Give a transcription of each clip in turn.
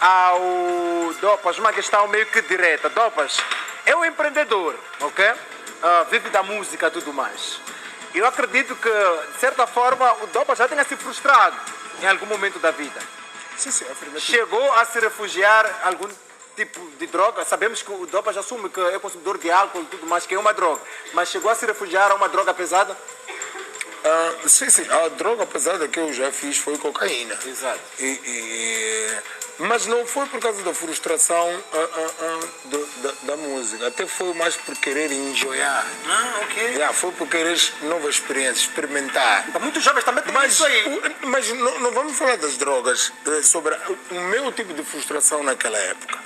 ao Dopas uma questão meio que direta. Dopas é um empreendedor, ok? Vive da música e tudo mais. Eu acredito que, de certa forma, o Dopas já tenha se frustrado em algum momento da vida. Sim, afirmativo. Chegou a se refugiar em algum tipo de droga. Sabemos que o Dopas assume que é consumidor de álcool e tudo mais, que é uma droga. Mas chegou a se refugiar a uma droga pesada? Sim, a droga pesada que eu já fiz foi cocaína. Exato. Mas não foi por causa da frustração da música, até foi mais por querer enjoyar. Ok. Foi por querer novas experiências, experimentar. Muitos jovens também têm isso aí. Mas não vamos falar das drogas, sobre o meu tipo de frustração naquela época.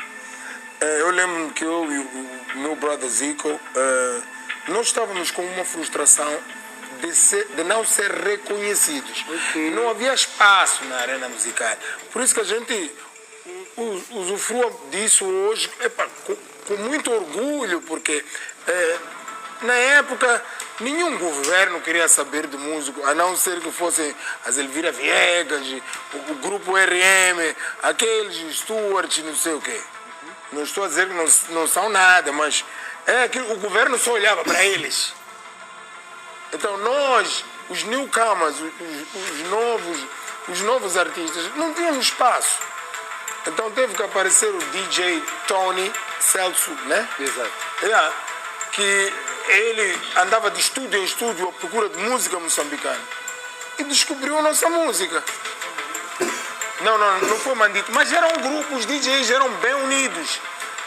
Eu lembro que eu e o meu brother Zico, nós estávamos com uma frustração de não ser reconhecidos. Okay. Não havia espaço na arena musical. Por isso que a gente usufrua disso hoje com muito orgulho, porque na época nenhum governo queria saber de músico, a não ser que fossem as Elvira Viegas, o grupo RM, aqueles Stuart, não sei o quê. Não estou a dizer que não são nada, mas o governo só olhava para eles. Então nós, os newcomers, os novos artistas, não tínhamos espaço. Então teve que aparecer o DJ Tony Celso, né? Exato. Que ele andava de estúdio em estúdio à procura de música moçambicana. E descobriu a nossa música. Não foi Mandito, mas eram grupos, os DJs eram bem unidos.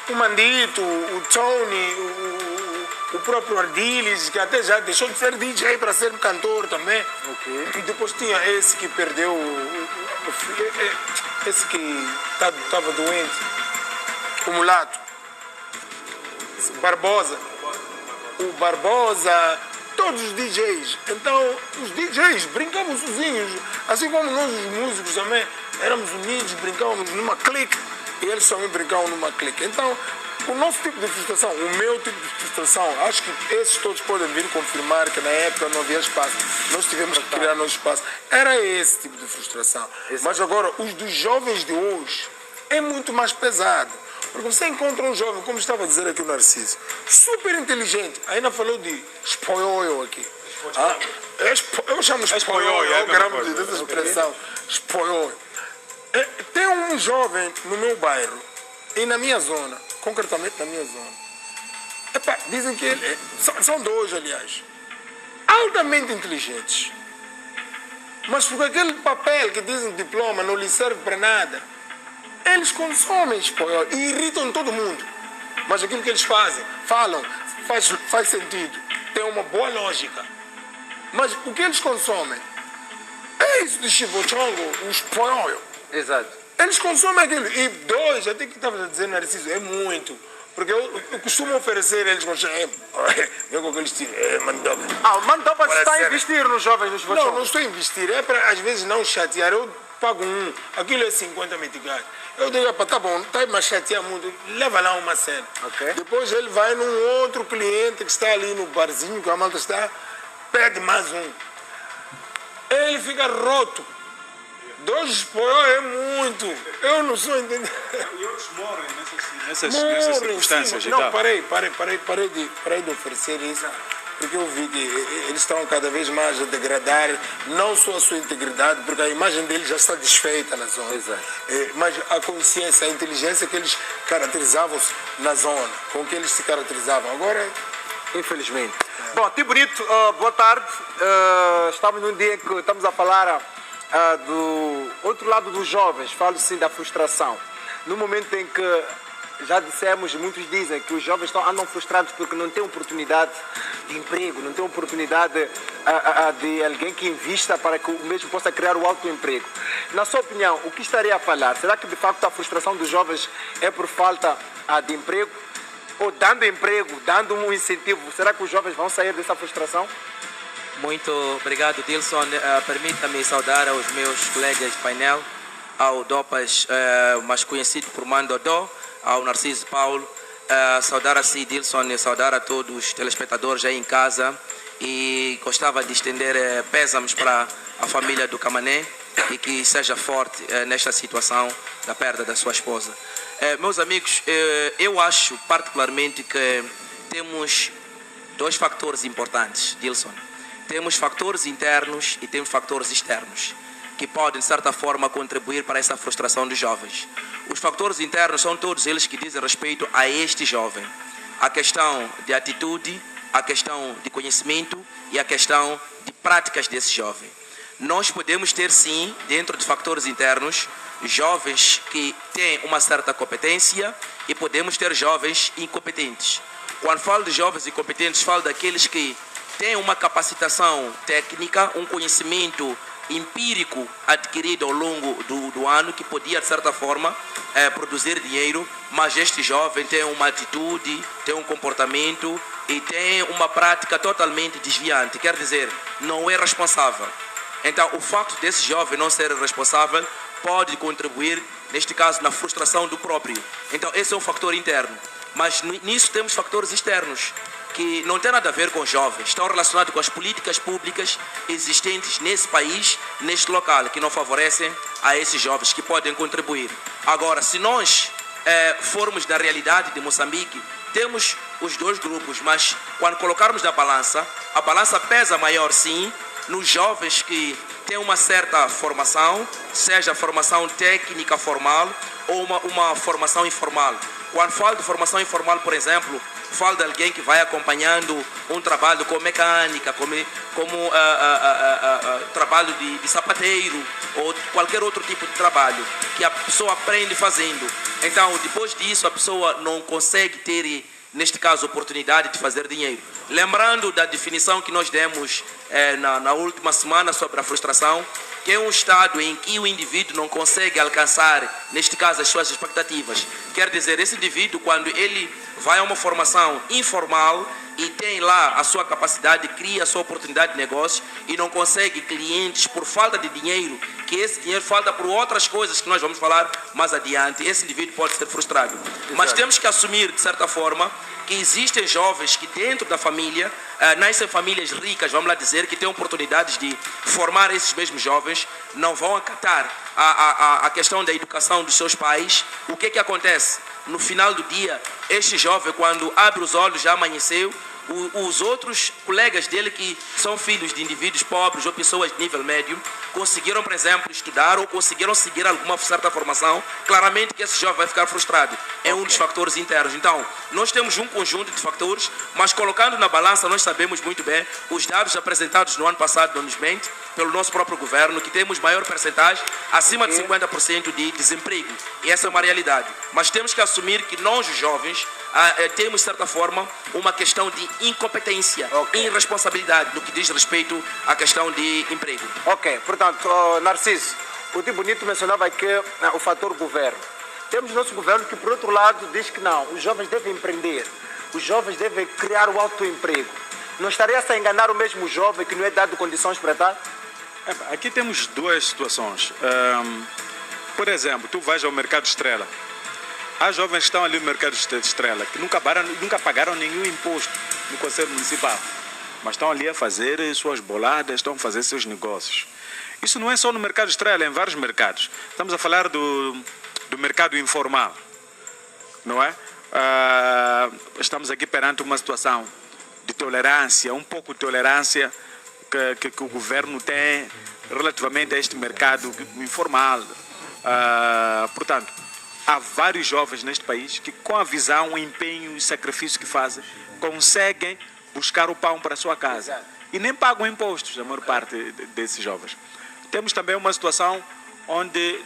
O Mandito, o Tony, o próprio Ardiles, que até já deixou de ser DJ para ser cantor também. Okay. E depois tinha esse que perdeu, esse que estava doente, o mulato, Barbosa, o Barbosa, todos os DJs. Então, os DJs brincavam sozinhos, assim como nós, os músicos também, éramos unidos, brincávamos numa clique, e eles também brincavam numa clique. Então, o nosso tipo de frustração, o meu tipo de frustração, acho que esses todos podem vir confirmar que na época não havia espaço. Nós tivemos que criar nosso espaço. Era esse tipo de frustração. Exato. Mas agora, os dos jovens de hoje é muito mais pesado. Porque você encontra um jovem, como estava a dizer aqui o Narciso, super inteligente. Ainda falou de espoioio aqui. Eu chamo espoioio, eu gramo dessa expressão. Espoioio. Tem um jovem no meu bairro e na minha zona, concretamente na minha zona. Dizem que são dois, aliás, altamente inteligentes. Mas porque aquele papel que dizem diploma não lhe serve para nada, eles consomem espanhol e irritam todo mundo. Mas aquilo que eles falam, faz sentido, tem uma boa lógica. Mas o que eles consomem é isso de chivochongo, o espanhol. Exato. Eles consomem aquilo. E dois, até que estava a dizer, Narciso, é muito. Porque eu costumo oferecer, eles vão dizer, vem com aquele estilo, Mandoba. O Mandoba está a investir nos jovens, nos votos? Não estou a investir. É para, às vezes, não chatear. Eu pago aquilo é 50 meticais. Eu digo, tá bom, está a chatear muito, leva lá uma cena. Okay. Depois ele vai num outro cliente que está ali no barzinho, que a malta está, pede mais um. Ele fica roto. Dois espanhóis é muito. Eu não sou entendendo. E outros morrem nessas circunstâncias. Sim, não, parei de oferecer isso, porque eu vi que eles estão cada vez mais a degradar, não só a sua integridade, porque a imagem deles já está desfeita na zona. Exato. Mas a consciência, a inteligência que eles caracterizavam-se na zona, com que eles se caracterizavam. Agora, infelizmente. Bom, Tio Bonito, boa tarde. Estamos num dia que estamos a falar do outro lado dos jovens, falo sim da frustração. No momento em que já dissemos, muitos dizem que os jovens andam frustrados porque não têm oportunidade de emprego, não têm oportunidade de alguém que invista para que o mesmo possa criar o autoemprego. Na sua opinião, o que estaria a falar? Será que de facto a frustração dos jovens é por falta de emprego? Ou dando emprego, dando um incentivo, será que os jovens vão sair dessa frustração? Muito obrigado, Dilson. Permita-me saudar aos meus colegas de painel, ao Dopas, mais conhecido por Mandodó, ao Narciso Paulo, saudar a si, Dilson, e saudar a todos os telespectadores aí em casa. E gostava de estender pésamos para a família do Camané. e que seja forte nesta situação da perda da sua esposa. Meus amigos, eu acho particularmente que temos dois fatores importantes, Dilson. Temos fatores internos e temos fatores externos, que podem, de certa forma, contribuir para essa frustração dos jovens. Os fatores internos são todos eles que dizem respeito a este jovem. A questão de atitude, a questão de conhecimento e a questão de práticas desse jovem. Nós podemos ter, sim, dentro de fatores internos, jovens que têm uma certa competência e podemos ter jovens incompetentes. Quando falo de jovens incompetentes, falo daqueles que têm uma capacitação técnica, um conhecimento empírico adquirido ao longo do ano, que podia, de certa forma, produzir dinheiro, mas este jovem tem uma atitude, tem um comportamento e tem uma prática totalmente desviante, quer dizer, não é responsável. Então, o facto desse jovem não ser responsável pode contribuir, neste caso, na frustração do próprio. Então, esse é um fator interno. Mas nisso temos fatores externos, que não tem nada a ver com jovens, estão relacionados com as políticas públicas existentes nesse país, neste local, que não favorecem a esses jovens, que podem contribuir. Agora, se nós formos da realidade de Moçambique, temos os dois grupos, mas quando colocarmos na balança, a balança pesa maior, sim, nos jovens que têm uma certa formação, seja formação técnica formal ou uma formação informal. Quando falo de formação informal, por exemplo, falo de alguém que vai acompanhando um trabalho como mecânica, como trabalho de sapateiro ou qualquer outro tipo de trabalho que a pessoa aprende fazendo. Então, depois disso, a pessoa não consegue ter, neste caso, oportunidade de fazer dinheiro. Lembrando da definição que nós demos na última semana sobre a frustração, que é um estado em que o indivíduo não consegue alcançar, neste caso, as suas expectativas. Quer dizer, esse indivíduo, quando ele vai a uma formação informal e tem lá a sua capacidade, cria a sua oportunidade de negócio e não consegue clientes por falta de dinheiro, que esse dinheiro falta por outras coisas que nós vamos falar mais adiante, esse indivíduo pode ser frustrado. Exato. Mas temos que assumir, de certa forma, que existem jovens que dentro da família, nascem famílias ricas, vamos lá dizer, que têm oportunidades de formar esses mesmos jovens, não vão acatar a questão da educação dos seus pais. O que acontece? No final do dia, este jovem, quando abre os olhos, já amanheceu, os outros colegas dele, que são filhos de indivíduos pobres ou pessoas de nível médio, conseguiram, por exemplo, estudar ou conseguiram seguir alguma certa formação, claramente que esse jovem vai ficar frustrado. É um dos fatores internos. Então, nós temos um conjunto de fatores, mas colocando na balança, nós sabemos muito bem, os dados apresentados no ano passado não nos mente, pelo nosso próprio governo, que temos maior percentagem, acima de 50% de desemprego. E essa é uma realidade. Mas temos que assumir que nós, os jovens, temos, de certa forma, uma questão de incompetência, irresponsabilidade no que diz respeito à questão de emprego. Ok, portanto, Narciso, o Tio Bonito mencionava aqui o fator governo. Temos nosso governo que, por outro lado, diz que não, os jovens devem empreender, os jovens devem criar o autoemprego. Não estaria-se a enganar o mesmo jovem que não é dado condições para tal? Aqui temos duas situações. Por exemplo, tu vais ao mercado Estrela. Há jovens que estão ali no mercado Estrela que nunca pagaram nenhum imposto no Conselho Municipal, mas estão ali a fazer suas boladas, estão a fazer seus negócios. Isso não é só no mercado Estrela, é em vários mercados. Estamos a falar do mercado informal, não é? Estamos aqui perante uma situação de tolerância, um pouco de tolerância que o governo tem relativamente a este mercado informal. Portanto, há vários jovens neste país que, com a visão, o empenho e o sacrifício que fazem, conseguem buscar o pão para a sua casa. E nem pagam impostos, a maior parte desses jovens. Temos também uma situação onde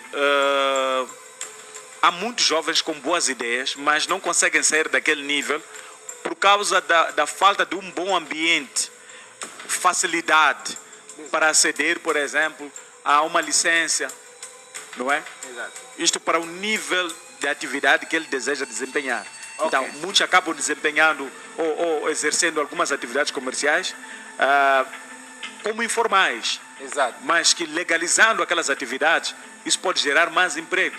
há muitos jovens com boas ideias, mas não conseguem sair daquele nível por causa da falta de um bom ambiente, facilidade para aceder, por exemplo, a uma licença, não é? Exato. Isto para o nível de atividade que ele deseja desempenhar. Então, muitos acabam desempenhando ou exercendo algumas atividades comerciais como informais. Exato. Mas que legalizando aquelas atividades, isso pode gerar mais emprego.